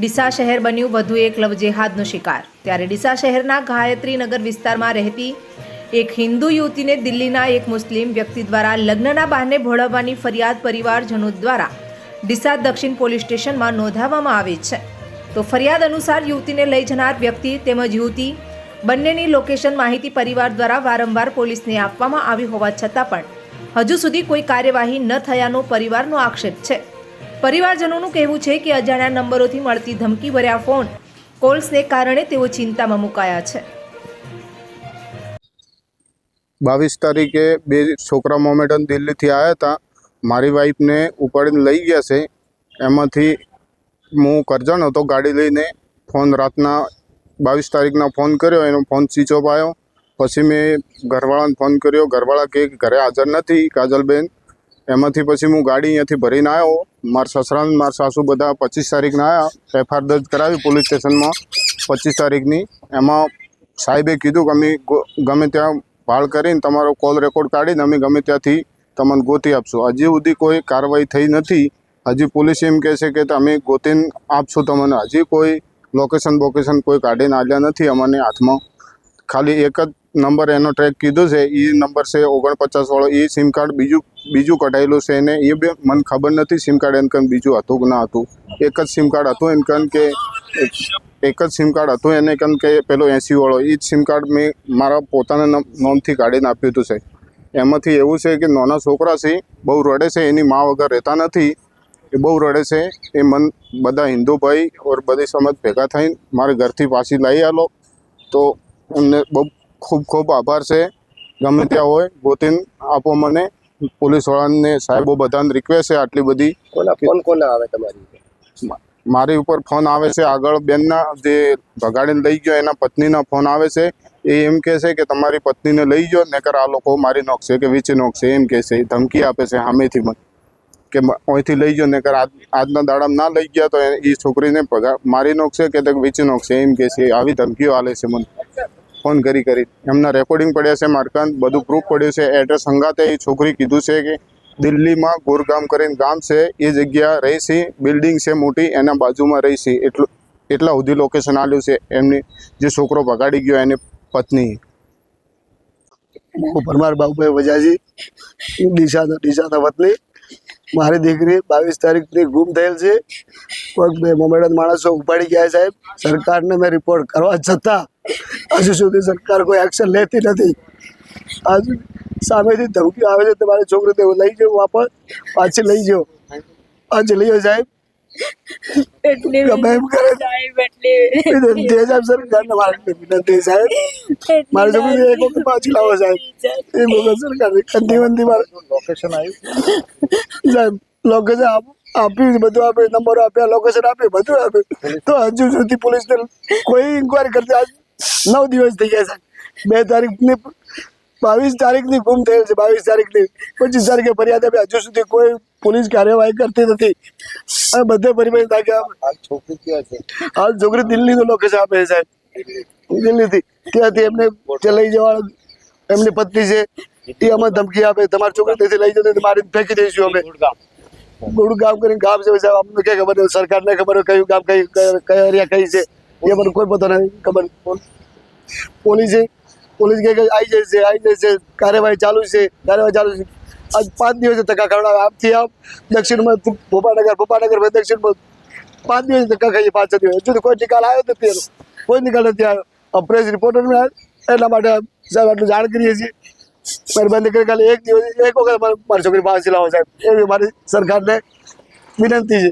ડીસા શહેર બન્યું વધુ એક લવ જેહાદનો શિકાર। ત્યારે ડીસા શહેરના ગાયત્રીનગર વિસ્તારમાં રહેતી એક હિન્દુ યુવતીને દિલ્હીના એક મુસ્લિમ વ્યક્તિ દ્વારા લગ્નના બહાને ભોળવવાની ફરિયાદ પરિવારજનો દ્વારા ડીસા દક્ષિણ પોલીસ સ્ટેશનમાં નોંધાવવામાં આવી છે। તો ફરિયાદ અનુસાર યુવતીને લઈ જનાર વ્યક્તિ તેમજ યુવતી બંનેની લોકેશન માહિતી પરિવાર દ્વારા વારંવાર પોલીસને આપવામાં આવી હોવા છતાં પણ હજુ સુધી કોઈ કાર્યવાહી ન થયાનો પરિવારનો આક્ષેપ છે। પરિવારજનોનું કહેવું છે કે અજાણ્યા નંબરોથી મળતી ધમકીભર્યા ફોન કોલ્સને કારણે તેઓ ચિંતામાં મુકાયા છે। 22 તારીખે બે છોકરા મોમેડન દિલ્હીથી આવ્યા હતા। મારી વાઈફને ઉપાડીને લઈ ગયા છે। એમાંથી હું કરજણ હતો ગાડી લઈને। ફોન રાતના 22 તારીખના ફોન કર્યો, એનો ફોન સ્વિચ ઓફ આવ્યો। પછી મેં ઘરવાળાને ફોન કર્યો, ઘરવાળા કે ઘરે હાજર નથી કાજલબેન। એમાંથી પછી હું ગાડી અહીંયાથી ભરીને આવ્યો। મારા સસરા ને મારા સાસુ બધા 25 તારીખના આવ્યા। FIR દર્જ કરાવી પોલીસ સ્ટેશનમાં 25 તારીખની। એમાં સાહેબે કીધું કે અમે ગમે ત્યાં ભાળ કરીને તમારો કોલ રેકોર્ડ કાઢીને અમે ગમે ત્યાંથી તમને ગોતી આપશું। હજી સુધી કોઈ કાર્યવાહી થઈ નથી। હજી પોલીસ એમ કહે છે કે તમે ગોતીને આપશો તમને। હજી કોઈ લોકેશન કોઈ કાઢીને આવ્યા નથી અમને હાથમાં। ખાલી એક જ નંબર એનો ટ્રેક કીધું છે, એ નંબર છે 49 વાળો। એ સિમ કાર્ડ બીજું કઢાયેલું છે એને, એ બી મને ખબર નથી સિમ કાર્ડ એને કંઈ બીજું હતું કે ના હતું। એક જ સિમ કાર્ડ હતું એને કારણ કે એક જ સિમ કાર્ડ હતું એને કારણ કે પેલો 80 વાળો એ જ સિમ કાર્ડ મેં મારા પોતાના નોમથી કાઢીને આપ્યું હતું સાહેબ। એમાંથી એવું છે કે નાના છોકરા છે, બહુ રડે છે, એની મા વગર રહેતા નથી, એ બહુ રડે છે। એ મન બધા હિન્દુ ભાઈ ઓર બધી સમાજ ભેગા થઈને મારે ઘરથી પાછી લઈ આલો તો એમને બહુ ખૂબ આભાર છે। ગમે ત્યાં હોય ગોતીને આપો મને। પોલીસવાળાને સાહેબો બધાને રિક્વેસ્ટ છે આટલી બધી। ફોન કોને આવે તમારી? મારી ઉપર ફોન આવે છે, આગળ બેનના જે ભગાડીને લઈ ગયો એના પત્નીના ફોન આવે છે। એ એમ કહે છે કે તમારી પત્નીને લઈ ગયો નકર આ લોકો મારી નાખશે કે વેચી નાખશે, એમ કહે છે। ધમકી આપે છે સામેથી મને કે અહીંથી લઈ ગયો નકર આજના દાડામાં ના લઈ ગયા તો એ છોકરીને મારી નાખશે કે વેચી નાખશે, એમ કહે છે। આવી ધમકીઓ આલે છે મને ફોન કરી। એમના રેકોર્ડિંગ પડ્યા છે, મારકાન બધું પ્રૂફ પડ્યું છે। એડ્રેસ સંગાતે એ છોકરી કીધું છે કે દિલ્હીમાં ગોરગામ કરીને ગામ છે, એ જગ્યા રહી છે, બિલ્ડિંગ છે મોટી, એના બાજુમાં રહી છે। એટલા સુધી લોકેશન આલ્યું છે એમની જે છોકરો ભગાડી ગયો એની પત્ની। હું પરમાર બાબુભાઈ વજાજી, ડીસાના વતની। મારી દીકરી 22 તારીખથી ગુમ થયેલ છે। કોઈ બે મોમેડન માણસો ઉપાડી ગયા સાહેબ। સરકારને મેં રિપોર્ટ કરવા છતાં હજુ સુધી સરકાર કોઈ એક્શન લેતી નથી। આજ સામેથી ધમકી આવે છે તમારી છોકરી તો લઈ જાઓ, વાપસ પાછી લઈ જાઓ। આજે લઈ જાઓ સાહેબ, ગમે એમ કરે સાહેબ। સરકારને મારી વિનંતી સાહેબ, મારી છોકરી એક વખત પાછી લાવો સાહેબ। એ બોલો સરકારની કંદી મારે લોકેશન આવ્યું સાહેબ, લોકેશન આપ્યું, બધું આપ્યું, નંબરો આપ્યા, લોકેશન આપ્યું, બધું આપ્યું, તો હજુ સુધી પોલીસને કોઈ ઇન્કવાયરી કરતી આજ 9 દિવસ થઈ ગયા સાહેબ। 2 તારીખની 22 તારીખની ગુમ થયેલ છે, 22 તારીખની 25 તારીખે ફરિયાદ આપી, હજુ સુધી કોઈ પોલીસ કાર્યવાહી કરતી નથી। આ બધે પરિવાર થાક્યા। હાલ છોકરી ક્યાં છે? હાલ છોકરી દિલ્હીનું લોકેશન આપે છે સાહેબ। દિલ્હીથી ત્યાંથી એમને જે લઈ જવા એમની પત્ની છે એ અમે ધમકી આપે, તમારી છોકરી ત્યાંથી લઈ જતો મારી ફેંકી દઈશું અમે। ગુડગામ કરીને ગામ છે સાહેબ, અમને કઈ ખબર નથી, સરકારને ખબર હોય કયું ગામ કઈ એરિયા કઈ છે એ મને કોઈ પતો નથી ખબર। પોલીસ કે આવી જશે, કાર્યવાહી ચાલુ છે। આજ 5 દિવસે ધક્કા ખવડાવે, આપથી આપ દક્ષિણમાં ભોપાનગર દક્ષિણમાં 5 દિવસ ધક્કા ખાઈએ, 5-6 દિવસ હજુ કોઈ નિકાલ આવ્યો નથી, એનો કોઈ નિકાલ નથી આવ્યો। પ્રેસ રિપોર્ટર એટલા માટે સાહેબ આટલું જાણ કરીએ છીએ। મહેરબાની કરી ખાલી એક વખત મારી છોકરી પાછી લાવો સાહેબ, એવી મારી સરકારને વિનંતી છે।